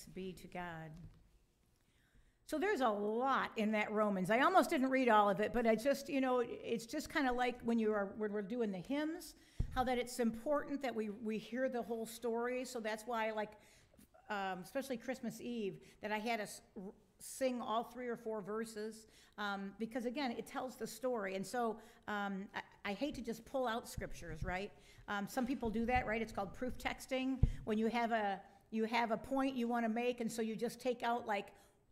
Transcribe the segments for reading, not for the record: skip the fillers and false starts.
Thanks be to God. So there's a lot in that Romans. I almost didn't read all of it, but I just, it's just kind of like when we're doing the hymns, how that it's important that we hear the whole story. So that's why I like, especially Christmas Eve, that I had us sing all 3 or 4 verses, because again, it tells the story. And so I hate to just pull out scriptures, right? Some people do that, right? It's called proof texting. When you have a point you want to make, and so you just take out like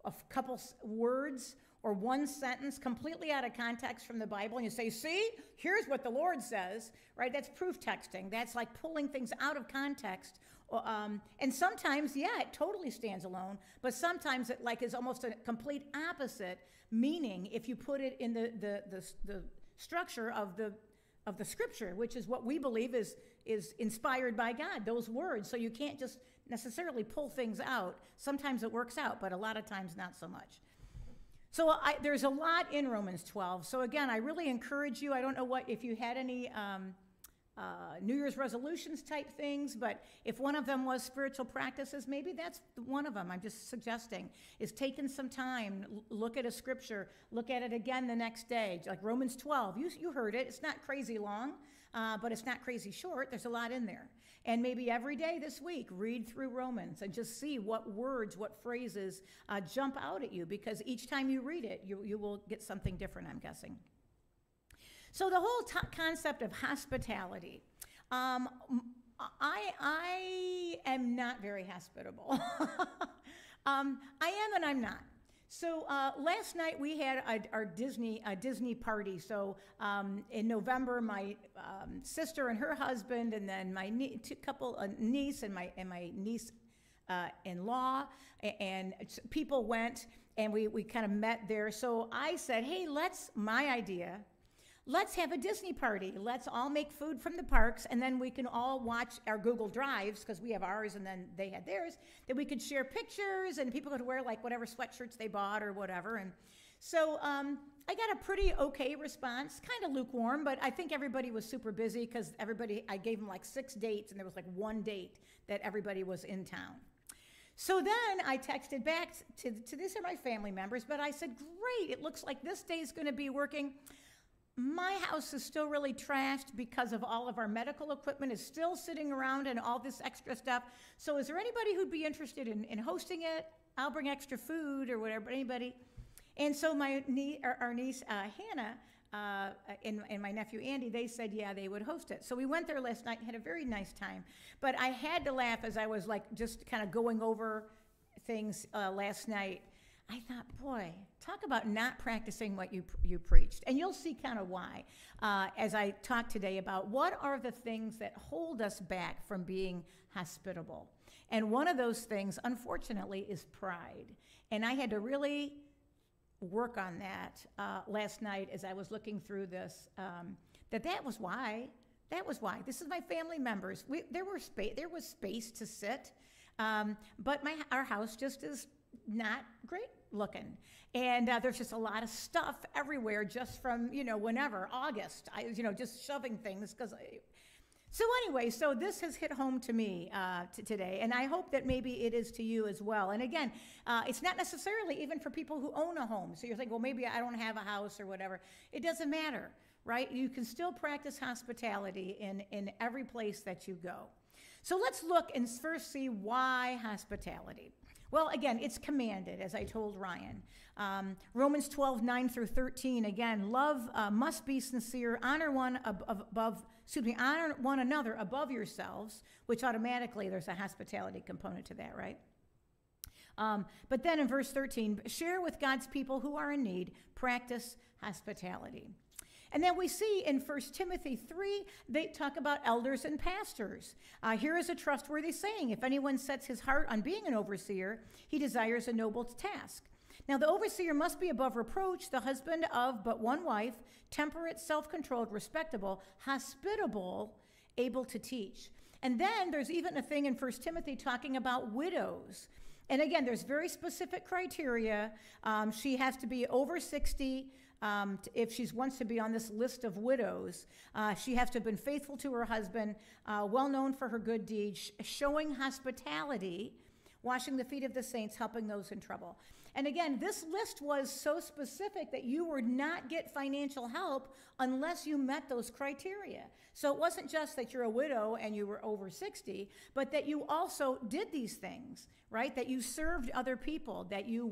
a couple words or one sentence completely out of context from the Bible, and you say, see, here's what the Lord says, right? That's proof texting. That's like pulling things out of context. And sometimes, yeah, it totally stands alone, but sometimes it like is almost a complete opposite meaning if you put it in the structure of the scripture, which is what we believe is inspired by God, those words. So you can't just necessarily pull things out. Sometimes it works out, but a lot of times not so much. So there's a lot in Romans 12. So again, I really encourage you. I don't know if you had any New Year's resolutions type things, but if one of them was spiritual practices, maybe that's one of them. I'm just suggesting is taking some time, look at a scripture, look at it again the next day, like Romans 12. You heard it. It's not crazy long, but it's not crazy short. There's a lot in there. And maybe every day this week, read through Romans and just see what words, what phrases jump out at you, because each time you read it, you will get something different, I'm guessing. So the whole concept of hospitality, I am not very hospitable. I am and I'm not. So last night we had our Disney party. So in November, my sister and her husband, and then my niece and my niece in-law, and people went, and we kind of met there. So I said, hey, let's have a Disney party. Let's all make food from the parks, and then we can all watch our Google Drives, because we have ours and then they had theirs, that we could share pictures, and people could wear like whatever sweatshirts they bought or whatever. And so I got a pretty okay response, kind of lukewarm, but I think everybody was super busy because I gave them like 6 dates, and there was like 1 date that everybody was in town. So then I texted back to these are my family members, but I said, great, it looks like this day is going to be working. My house is still really trashed because of all of our medical equipment is still sitting around and all this extra stuff. So is there anybody who'd be interested in hosting it? I'll bring extra food or whatever, anybody. And so our niece, Hannah, and my nephew, Andy, they said, yeah, they would host it. So we went there last night and had a very nice time. But I had to laugh as I was like just kind of going over things last night. I thought, boy, talk about not practicing what you preached. And you'll see kind of why as I talk today about what are the things that hold us back from being hospitable. And one of those things, unfortunately, is pride. And I had to really work on that last night as I was looking through this, that was why. That was why. This is my family members. There was space to sit, but our house just is not great looking. And there's just a lot of stuff everywhere just from, whenever, August, just shoving things. So anyway, so this has hit home to me today, and I hope that maybe it is to you as well. And again, it's not necessarily even for people who own a home. So you're thinking, well, maybe I don't have a house or whatever. It doesn't matter, right? You can still practice hospitality in every place that you go. So let's look and first see why hospitality. Well, again, it's commanded, as I told Ryan. Romans 12, 9 through 13, again, love must be sincere. Honor one another above yourselves, which automatically there's a hospitality component to that, right? But then in verse 13, share with God's people who are in need, practice hospitality. And then we see in 1 Timothy 3, they talk about elders and pastors. Here is a trustworthy saying, if anyone sets his heart on being an overseer, he desires a noble task. Now the overseer must be above reproach, the husband of but one wife, temperate, self-controlled, respectable, hospitable, able to teach. And then there's even a thing in 1 Timothy talking about widows. And again, there's very specific criteria. She has to be over 60. If she wants to be on this list of widows, she has to have been faithful to her husband, well known for her good deeds, showing hospitality washing the feet of the saints, helping those in trouble. And again, this list was so specific that you would not get financial help unless you met those criteria. So it wasn't just that you're a widow and you were over 60, but that you also did these things, right? That you served other people, that you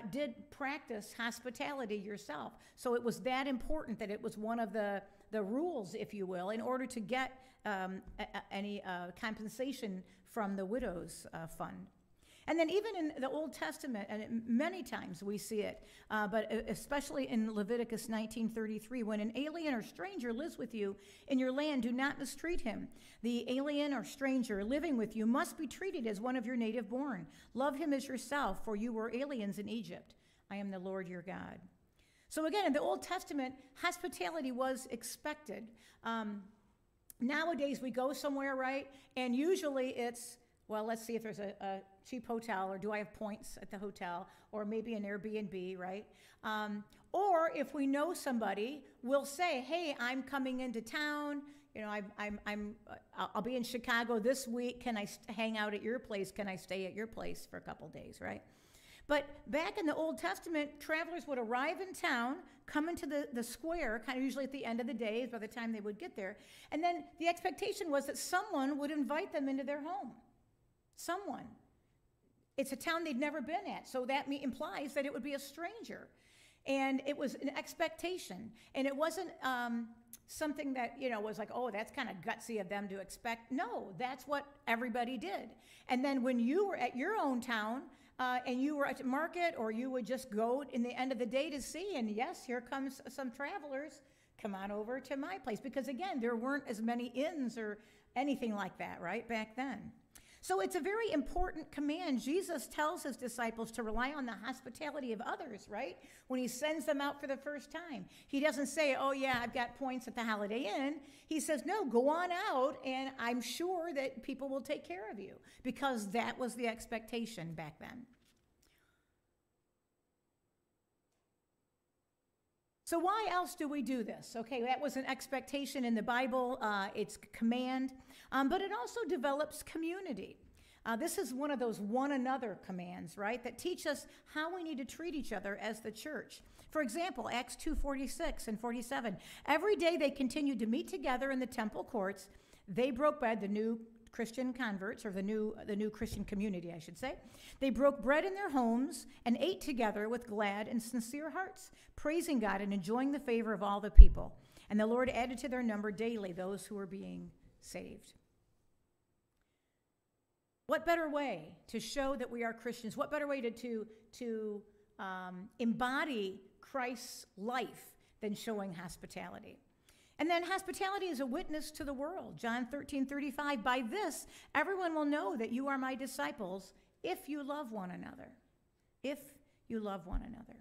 did practice hospitality yourself. So it was that important that it was one of the rules, if you will, in order to get any compensation from the widow's fund. And then even in the Old Testament, and many times we see it, but especially in Leviticus 19:33, when an alien or stranger lives with you in your land, do not mistreat him. The alien or stranger living with you must be treated as one of your native born. Love him as yourself, for you were aliens in Egypt. I am the Lord your God. So again, in the Old Testament, hospitality was expected. Nowadays, we go somewhere, right? And usually it's, well, let's see if there's a cheap hotel, or do I have points at the hotel, or maybe an Airbnb, right? Or if we know somebody, we'll say, hey, I'm coming into town. You know, I'll be in Chicago this week. Can I hang out at your place? Can I stay at your place for a couple days, right? But back in the Old Testament, travelers would arrive in town, come into the square, kind of usually at the end of the day, by the time they would get there, and then the expectation was that someone would invite them into their home. Someone. It's a town they'd never been at, so that implies that it would be a stranger. And it was an expectation. And it wasn't something that, was like, oh, that's kind of gutsy of them to expect. No, that's what everybody did. And then when you were at your own town, and you were at the market, or you would just go in the end of the day to see, and yes, here comes some travelers, come on over to my place. Because again, there weren't as many inns or anything like that, right, back then. So it's a very important command. Jesus tells his disciples to rely on the hospitality of others, right? When he sends them out for the first time. He doesn't say, oh yeah, I've got points at the Holiday Inn. He says, no, go on out, and I'm sure that people will take care of you, because that was the expectation back then. So why else do we do this? Okay, that was an expectation in the Bible. It's a command, but it also develops community. This is one of those one another commands, right, that teach us how we need to treat each other as the church. For example, Acts 2:46 and 47. Every day they continued to meet together in the temple courts. They broke bread, the new Christian converts, or the new Christian community, I should say. They broke bread in their homes and ate together with glad and sincere hearts, praising God and enjoying the favor of all the people. And the Lord added to their number daily those who were being saved. What better way to show that we are Christians? What better way to embody Christ's life than showing hospitality? And then hospitality is a witness to the world. John 13:35, by this, everyone will know that you are my disciples if you love one another. If you love one another.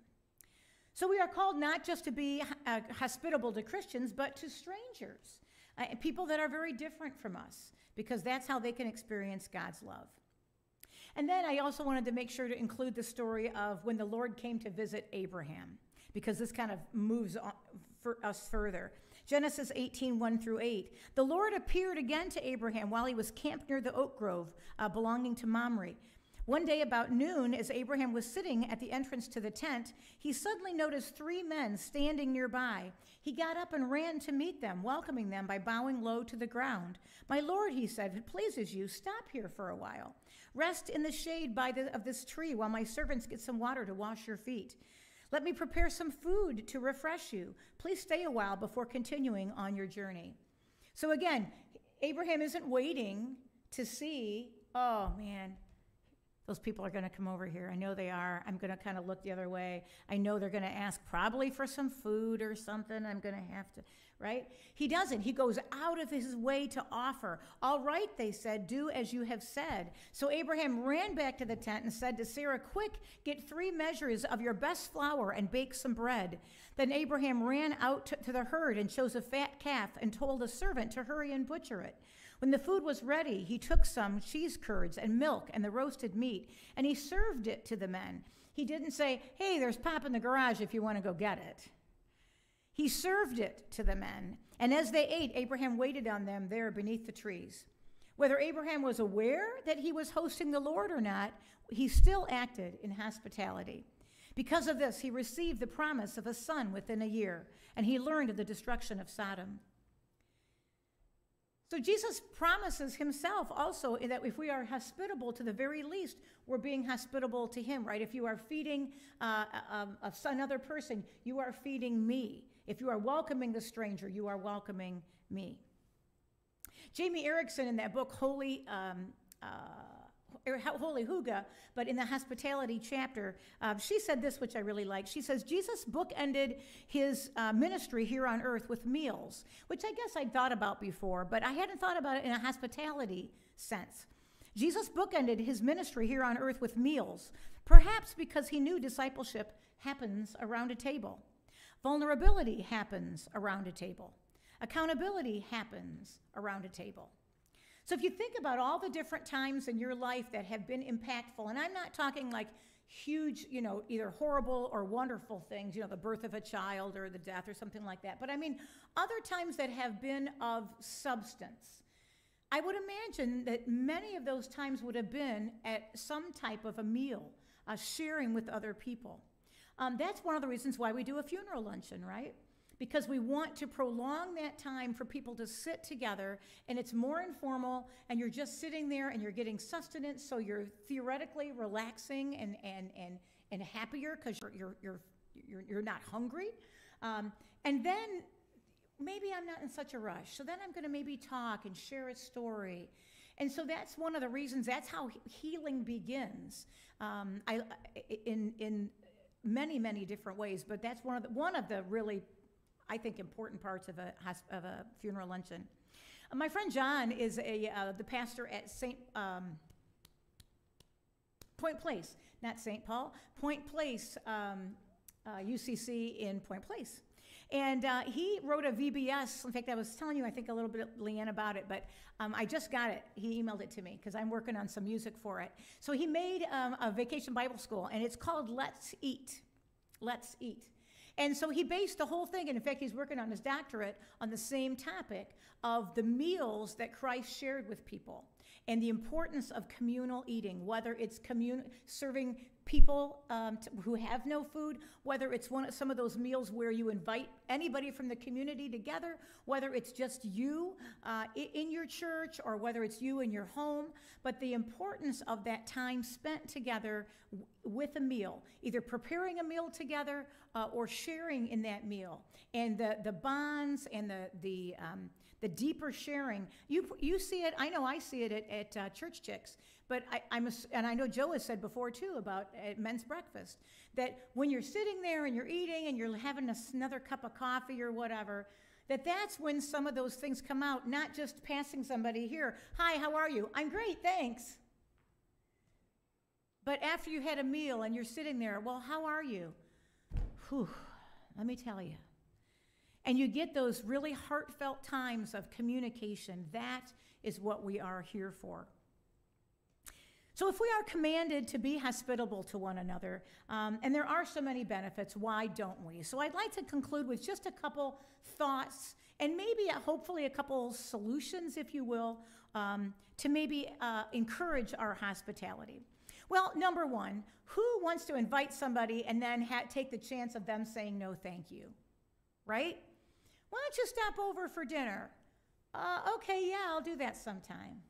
So we are called not just to be hospitable to Christians, but to strangers, people that are very different from us, because that's how they can experience God's love. And then I also wanted to make sure to include the story of when the Lord came to visit Abraham, because this kind of moves on for us further. Genesis 18:1-8. The Lord appeared again to Abraham while he was camped near the oak grove belonging to Mamre. One day about noon, as Abraham was sitting at the entrance to the tent, he suddenly noticed 3 men standing nearby. He got up and ran to meet them, welcoming them by bowing low to the ground. My Lord, he said, if it pleases you, stop here for a while. Rest in the shade of this tree while my servants get some water to wash your feet. Let me prepare some food to refresh you. Please stay a while before continuing on your journey. So again, Abraham isn't waiting to see, oh man, those people are going to come over here. I know they are. I'm going to kind of look the other way. I know they're going to ask probably for some food or something. I'm going to have to, right? He doesn't. He goes out of his way to offer. All right, they said, do as you have said. So Abraham ran back to the tent and said to Sarah, quick, get 3 measures of your best flour and bake some bread. Then Abraham ran out to the herd and chose a fat calf and told a servant to hurry and butcher it. When the food was ready, he took some cheese curds and milk and the roasted meat, and he served it to the men. He didn't say, hey, there's pop in the garage if you want to go get it. He served it to the men, and as they ate, Abraham waited on them there beneath the trees. Whether Abraham was aware that he was hosting the Lord or not, he still acted in hospitality. Because of this, he received the promise of a son within a year, and he learned of the destruction of Sodom. So Jesus promises himself also that if we are hospitable, to the very least, we're being hospitable to him, right? If you are feeding another person, you are feeding me. If you are welcoming the stranger, you are welcoming me. Jamie Erickson, in that book, Holy Hygge, but in the hospitality chapter, she said this, which I really like. She says, Jesus bookended his ministry here on earth with meals, which I guess I'd thought about before, but I hadn't thought about it in a hospitality sense. Jesus bookended his ministry here on earth with meals, perhaps because he knew discipleship happens around a table. Vulnerability happens around a table. Accountability happens around a table. So if you think about all the different times in your life that have been impactful, and I'm not talking like huge, either horrible or wonderful things, the birth of a child or the death or something like that, but I mean other times that have been of substance. I would imagine that many of those times would have been at some type of a meal, sharing with other people. That's one of the reasons why we do a funeral luncheon, right? Because we want to prolong that time for people to sit together, and it's more informal, and you're just sitting there and you're getting sustenance, so you're theoretically relaxing and happier because you're not hungry. And then maybe I'm not in such a rush, so then I'm going to maybe talk and share a story. And so that's one of the reasons, that's how healing begins, in many, many different ways, but that's one of the really, I think, important parts of a funeral luncheon. My friend John is the pastor at Point Place, not St. Paul, Point Place, UCC in Point Place. And he wrote a VBS. In fact, I was telling you, I think, a little bit, Leanne, about it, but I just got it. He emailed it to me because I'm working on some music for it. So he made a vacation Bible school, and it's called Let's Eat. Let's Eat. And so he based the whole thing, and in fact, he's working on his doctorate on the same topic of the meals that Christ shared with people and the importance of communal eating, whether it's serving people who have no food, whether it's some of those meals where you invite anybody from the community together, whether it's just you in your church or whether it's you in your home, but the importance of that time spent together with a meal, either preparing a meal together or sharing in that meal, and the bonds and the deeper sharing. You see it, I know I see it at Church Chicks, but and I know Joe has said before too about men's breakfast, that when you're sitting there and you're eating and you're having another cup of coffee or whatever, that's when some of those things come out, not just passing somebody here, hi, how are you? I'm great, thanks. But after you had a meal and you're sitting there, well, how are you? Whew, let me tell you. And you get those really heartfelt times of communication. That is what we are here for. So if we are commanded to be hospitable to one another, and there are so many benefits, why don't we? So I'd like to conclude with just a couple thoughts and maybe hopefully a couple solutions, if you will, to maybe encourage our hospitality. Well, number one, who wants to invite somebody and then take the chance of them saying no thank you, right? Why don't you stop over for dinner? Okay, yeah, I'll do that sometime.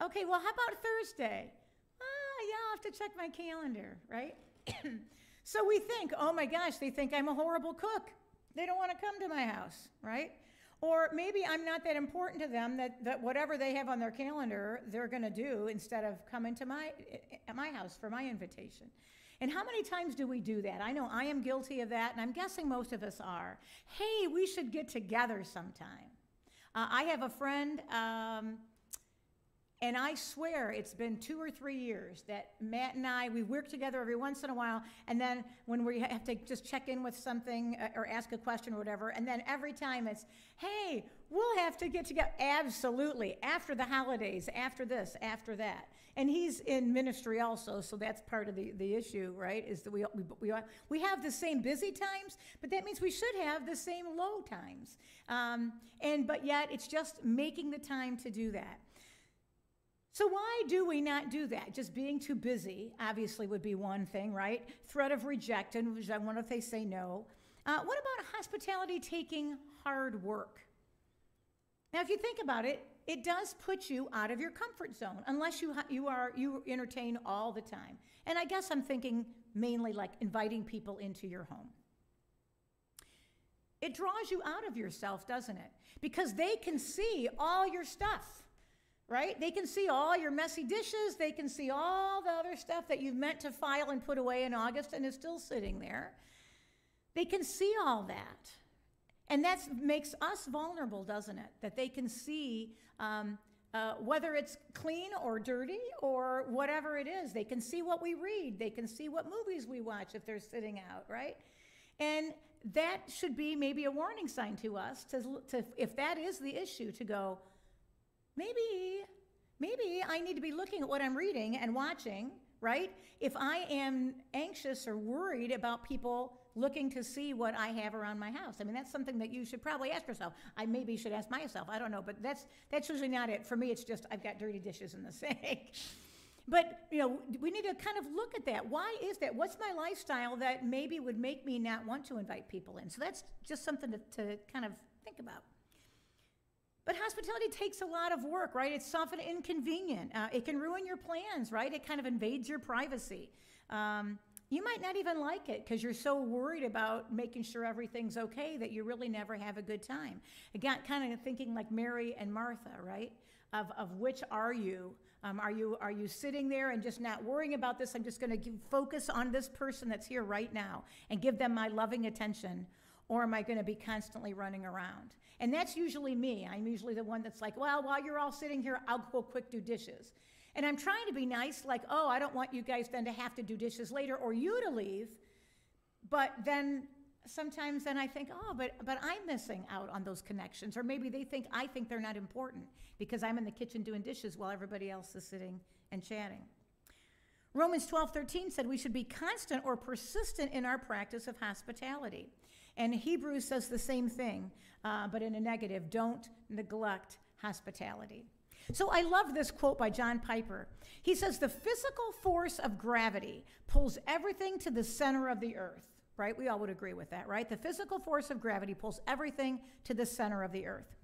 Okay, well, how about Thursday? Yeah, I'll have to check my calendar, right? So we think, oh my gosh, they think I'm a horrible cook. They don't want to come to my house, right? Or maybe I'm not that important to them that whatever they have on their calendar, they're going to do instead of coming to my house for my invitation. And how many times do we do that? I know I am guilty of that, and I'm guessing most of us are. Hey, we should get together sometime. I have a friend, and I swear it's been 2 or 3 years that Matt and I, we work together every once in a while, and then when we have to just check in with something or ask a question or whatever, and then every time it's, hey, we'll have to get together. Absolutely. After the holidays, after this, after that. And he's in ministry also, so that's part of the issue, right, is that we have the same busy times, but that means we should have the same low times. But yet it's just making the time to do that. So why do we not do that? Just being too busy, obviously, would be one thing, right? Threat of rejection, which I wonder if they say no. What about hospitality taking hard work? Now, if you think about it, it does put you out of your comfort zone, unless you entertain all the time. And I guess I'm thinking mainly like inviting people into your home. It draws you out of yourself, doesn't it? Because they can see all your stuff. Right? They can see all your messy dishes. They can see all the other stuff that you've meant to file and put away in August and is still sitting there. They can see all that. And that makes us vulnerable, doesn't it? That they can see whether it's clean or dirty or whatever it is. They can see what we read. They can see what movies we watch if they're sitting out, right? And that should be maybe a warning sign to us to if that is the issue, to go, maybe I need to be looking at what I'm reading and watching, right? If I am anxious or worried about people looking to see what I have around my house. I mean, that's something that you should probably ask yourself. I maybe should ask myself. I don't know, but that's usually not it. For me, it's just I've got dirty dishes in the sink. But, we need to kind of look at that. Why is that? What's my lifestyle that maybe would make me not want to invite people in? So that's just something to kind of think about. But hospitality takes a lot of work, right? It's often inconvenient. It can ruin your plans, right? It kind of invades your privacy. You might not even like it because you're so worried about making sure everything's okay that you really never have a good time. Again, kind of thinking like Mary and Martha, right? Of which are you? Are you sitting there and just not worrying about this? I'm just going to focus on this person that's here right now and give them my loving attention. Or am I going to be constantly running around? And that's usually me. I'm usually the one that's like, well, while you're all sitting here, I'll go quick do dishes. And I'm trying to be nice, like, oh, I don't want you guys then to have to do dishes later or you to leave. But then sometimes I think, oh, but I'm missing out on those connections. Or maybe I think they're not important because I'm in the kitchen doing dishes while everybody else is sitting and chatting. Romans 12:13 said we should be constant or persistent in our practice of hospitality. And Hebrews says the same thing, but in a negative, don't neglect hospitality. So I love this quote by John Piper. He says, the physical force of gravity pulls everything to the center of the earth, right? We all would agree with that, right? The physical force of gravity pulls everything to the center of the earth.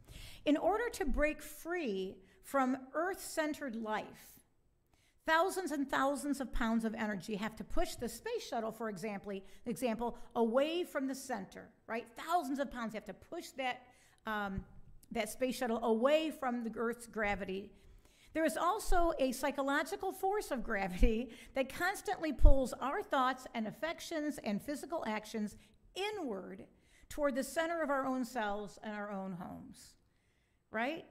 In order to break free from earth-centered life, thousands and thousands of pounds of energy have to push the space shuttle, for example, away from the center, right? Thousands of pounds have to push that space shuttle away from the Earth's gravity. There is also a psychological force of gravity that constantly pulls our thoughts and affections and physical actions inward toward the center of our own selves and our own homes, right?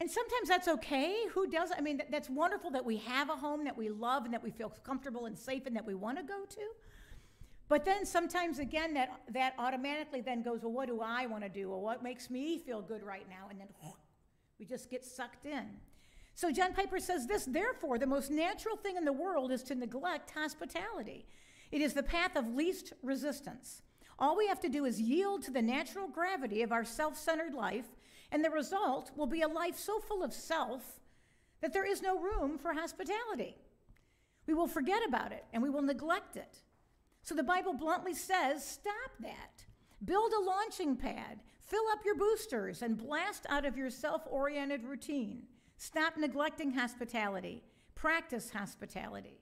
And sometimes that's okay. Who doesn't? I mean, that's wonderful that we have a home that we love and that we feel comfortable and safe and that we want to go to. But then sometimes, again, that automatically then goes, well, what do I want to do? Well, what makes me feel good right now? And then we just get sucked in. So John Piper says this, therefore, the most natural thing in the world is to neglect hospitality. It is the path of least resistance. All we have to do is yield to the natural gravity of our self-centered life, and the result will be a life so full of self that there is no room for hospitality. We will forget about it, and we will neglect it. So the Bible bluntly says, stop that. Build a launching pad. Fill up your boosters and blast out of your self-oriented routine. Stop neglecting hospitality. Practice hospitality.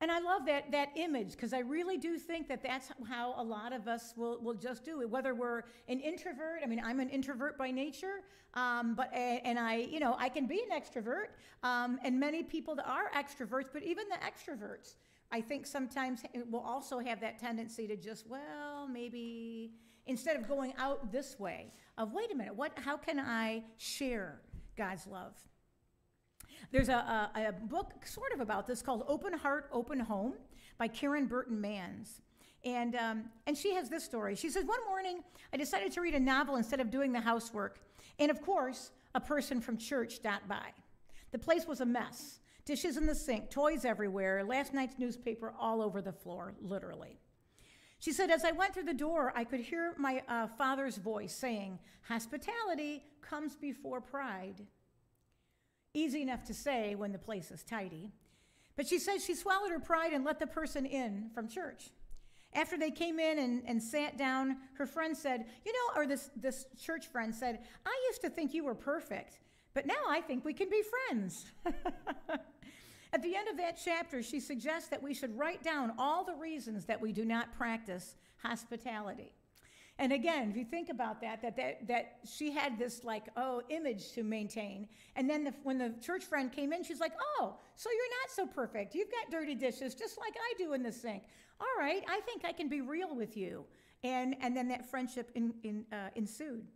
And I love that image because I really do think that that's how a lot of us will just do it. Whether we're an introvert, I mean, I'm an introvert by nature, and I can be an extrovert, and many people that are extroverts, but even the extroverts, I think sometimes will also have that tendency to just, well, maybe instead of going out this way of, wait a minute, how can I share God's love? There's a book sort of about this called Open Heart, Open Home by Karen Burton Manns. And she has this story. She says, one morning, I decided to read a novel instead of doing the housework. And of course, a person from church stopped by. The place was a mess. Dishes in the sink, toys everywhere, last night's newspaper all over the floor, literally. She said, as I went through the door, I could hear my father's voice saying, hospitality comes before pride. Easy enough to say when the place is tidy. But she said she swallowed her pride and let the person in from church. After they came in and sat down, her friend said, or this church friend said, I used to think you were perfect, but now I think we can be friends. At the end of that chapter, she suggests that we should write down all the reasons that we do not practice hospitality. And again, if you think about that she had this image to maintain. And then when the church friend came in, she's like, oh, so you're not so perfect. You've got dirty dishes just like I do in the sink. All right, I think I can be real with you. And then that friendship ensued.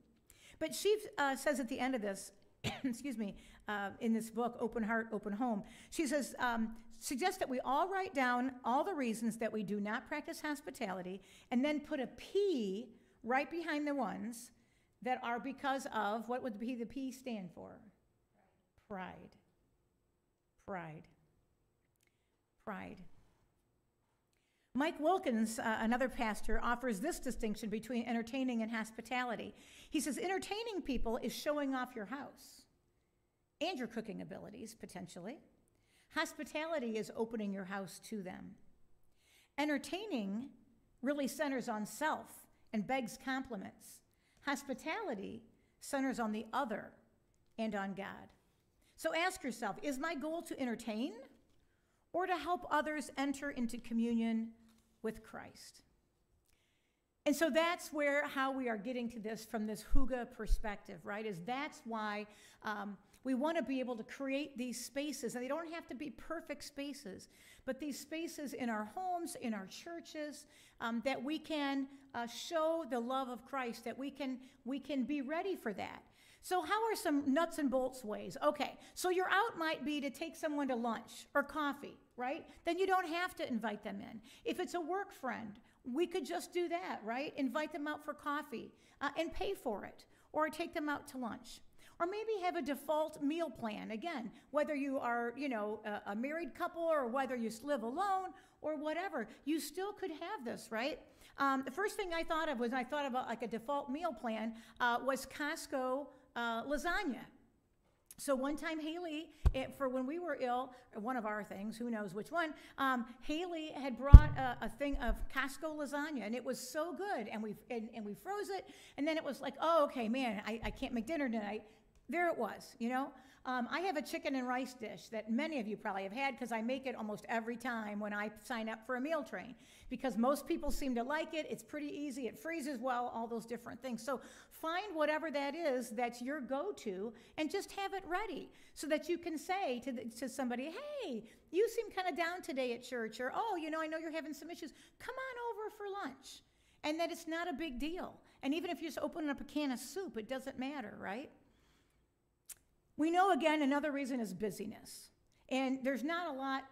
But she says at the end of this, excuse me, in this book, Open Heart, Open Home, she says, suggests that we all write down all the reasons that we do not practice hospitality and then put a P right behind the ones that are because of, what would the P stand for? Pride. Pride. Pride. Mike Wilkins, another pastor, offers this distinction between entertaining and hospitality. He says, entertaining people is showing off your house and your cooking abilities, potentially. Hospitality is opening your house to them. Entertaining really centers on self and begs compliments. Hospitality centers on the other and on God. So ask yourself, is my goal to entertain or to help others enter into communion with Christ? And so that's how we are getting to this from this Hygge perspective, right? That's why we want to be able to create these spaces, and they don't have to be perfect spaces, but these spaces in our homes, in our churches, that we can show the love of Christ, that we can be ready for that. So how are some nuts and bolts ways? Okay, so your out might be to take someone to lunch or coffee, right? Then you don't have to invite them in. If it's a work friend, we could just do that, right? Invite them out for coffee and pay for it, or take them out to lunch. Or maybe have a default meal plan. Again, whether you are, a married couple or whether you live alone or whatever, you still could have this, right? The first thing I thought of about like a default meal plan was Costco lasagna. So one time Haley, for when we were ill, one of our things, who knows which one, Haley had brought a thing of Costco lasagna, and it was so good, and we froze it, and then it was like, oh, okay, man, I can't make dinner tonight. There it was, I have a chicken and rice dish that many of you probably have had because I make it almost every time when I sign up for a meal train because most people seem to like it. It's pretty easy. It freezes well, all those different things. So find whatever that is that's your go-to and just have it ready so that you can say to somebody, hey, you seem kind of down today at church, or, oh, I know you're having some issues. Come on over for lunch. And that it's not a big deal. And even if you're just opening up a can of soup, it doesn't matter, right? We know, again, another reason is busyness. And there's not a lot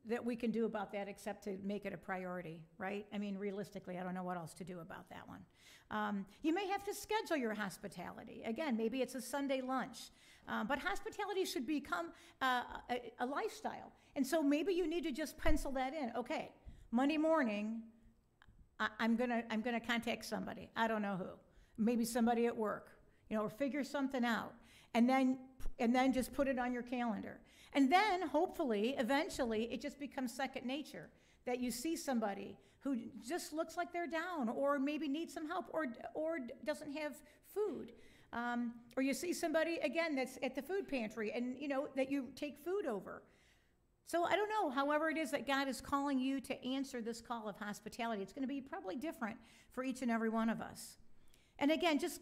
that we can do about that except to make it a priority, right? I mean, realistically, I don't know what else to do about that one. You may have to schedule your hospitality. Again, maybe it's a Sunday lunch. But hospitality should become a lifestyle. And so maybe you need to just pencil that in. Okay, Monday morning, I'm gonna contact somebody. I don't know who. Maybe somebody at work, or figure something out. And then just put it on your calendar. And then, hopefully, eventually, it just becomes second nature, that you see somebody who just looks like they're down or maybe needs some help or doesn't have food. Or you see somebody, again, that's at the food pantry and, that you take food over. So I don't know, however it is that God is calling you to answer this call of hospitality, it's going to be probably different for each and every one of us. And again, just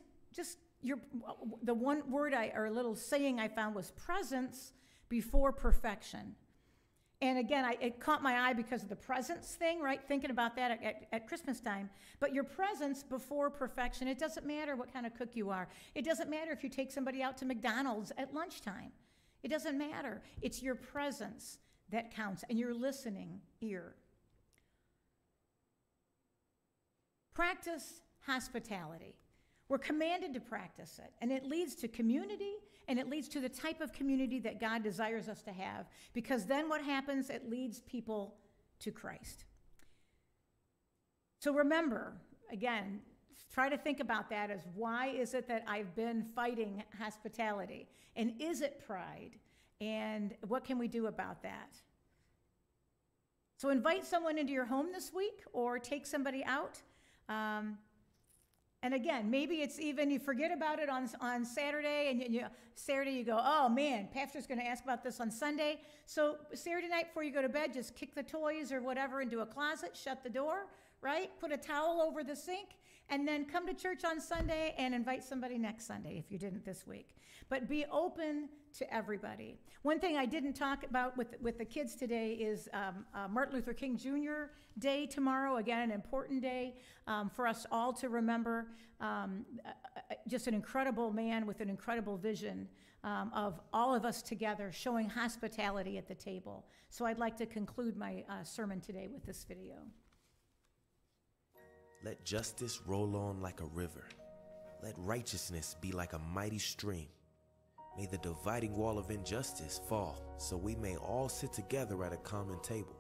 the one word or a little saying I found was presence before perfection. And again, it caught my eye because of the presence thing, right? Thinking about that at Christmas time. But your presence before perfection, it doesn't matter what kind of cook you are. It doesn't matter if you take somebody out to McDonald's at lunchtime. It doesn't matter. It's your presence that counts and your listening ear. Practice hospitality. We're commanded to practice it, and it leads to community, and it leads to the type of community that God desires us to have, because then what happens? It leads people to Christ. So remember, again, try to think about that as why is it that I've been fighting hospitality? And is it pride? And what can we do about that? So invite someone into your home this week or take somebody out. And again, maybe it's even you forget about it on Saturday, and Saturday you go, oh man, pastor's going to ask about this on Sunday. So Saturday night before you go to bed, just kick the toys or whatever into a closet, shut the door, right? Put a towel over the sink, and then come to church on Sunday and invite somebody next Sunday if you didn't this week. But be open to everybody. One thing I didn't talk about with the kids today is Martin Luther King Jr. Day tomorrow. Again, an important day for us all to remember. Just an incredible man with an incredible vision of all of us together showing hospitality at the table. So I'd like to conclude my sermon today with this video. Let justice roll on like a river. Let righteousness be like a mighty stream. May the dividing wall of injustice fall, so we may all sit together at a common table.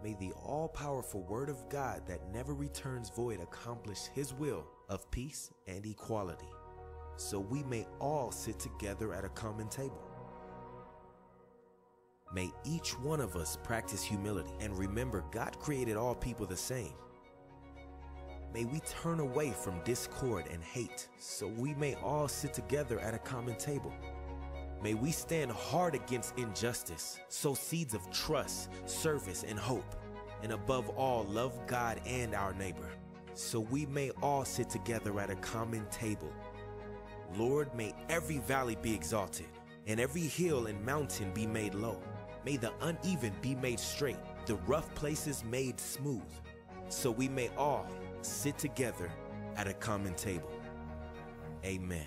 May the all-powerful word of God that never returns void accomplish his will of peace and equality, so we may all sit together at a common table. May each one of us practice humility and remember God created all people the same. May we turn away from discord and hate, so we may all sit together at a common table. May we stand hard against injustice, sow seeds of trust, service, and hope, and above all, love God and our neighbor, so we may all sit together at a common table. Lord, may every valley be exalted, and every hill and mountain be made low. May the uneven be made straight, the rough places made smooth, so we may all sit together at a common table. Amen.